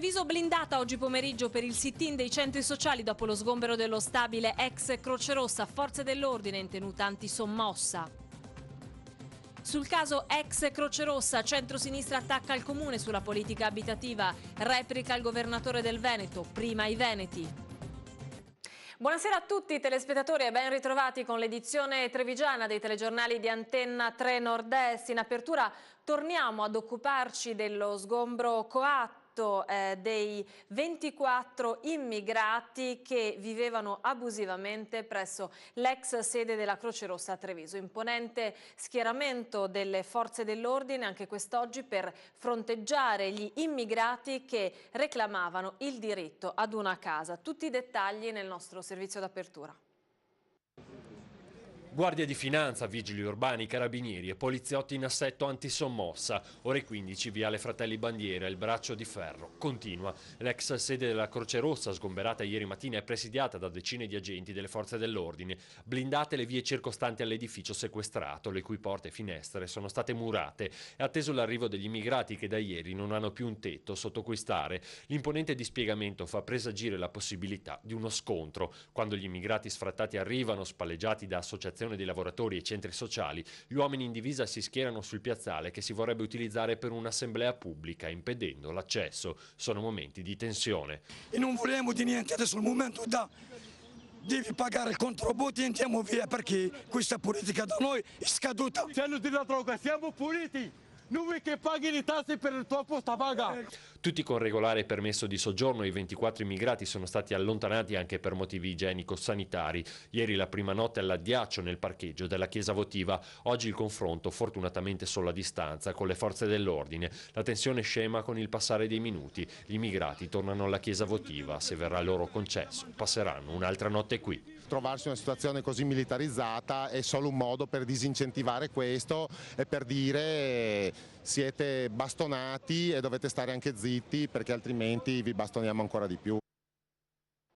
Treviso blindata oggi pomeriggio per il sit-in dei centri sociali dopo lo sgombero dello stabile ex Croce Rossa, forze dell'ordine in tenuta antisommossa. Sul caso ex Croce Rossa, centrosinistra attacca il comune sulla politica abitativa, replica il governatore del Veneto, prima i veneti. Buonasera a tutti telespettatori e ben ritrovati con l'edizione trevigiana dei telegiornali di Antenna 3 Nord-Est. In apertura torniamo ad occuparci dello sgombro coatto dei 24 immigrati che vivevano abusivamente presso l'ex sede della Croce Rossa a Treviso. Imponente schieramento delle forze dell'ordine anche quest'oggi per fronteggiare gli immigrati che reclamavano il diritto ad una casa. Tutti i dettagli nel nostro servizio d'apertura. Guardia di Finanza, Vigili Urbani, Carabinieri e poliziotti in assetto antisommossa. Ore 15, Viale Fratelli Bandiera, il braccio di ferro. Continua. L'ex sede della Croce Rossa, sgomberata ieri mattina, è presidiata da decine di agenti delle forze dell'ordine. Blindate le vie circostanti all'edificio sequestrato, le cui porte e finestre sono state murate. È atteso l'arrivo degli immigrati che da ieri non hanno più un tetto sotto cui stare. L'imponente dispiegamento fa presagire la possibilità di uno scontro. Quando gli immigrati sfrattati arrivano, spalleggiati da associazioni dei lavoratori e centri sociali, gli uomini in divisa si schierano sul piazzale che si vorrebbe utilizzare per un'assemblea pubblica, impedendo l'accesso. Sono momenti di tensione. E non vogliamo di niente, adesso è il momento devi pagare il contributo e andiamo via perché questa politica da noi è scaduta. Se hanno la droga, siamo puliti! Non vuoi che paghi le tasse per il tuo posto a paga? Tutti con regolare permesso di soggiorno, i 24 immigrati sono stati allontanati anche per motivi igienico-sanitari. Ieri la prima notte all'addiaccio nel parcheggio della chiesa votiva, oggi il confronto fortunatamente solo a distanza con le forze dell'ordine. La tensione scema con il passare dei minuti. Gli immigrati tornano alla chiesa votiva, se verrà loro concesso passeranno un'altra notte qui. Trovarsi in una situazione così militarizzata è solo un modo per disincentivare questo e per dire siete bastonati e dovete stare anche zitti perché altrimenti vi bastoniamo ancora di più.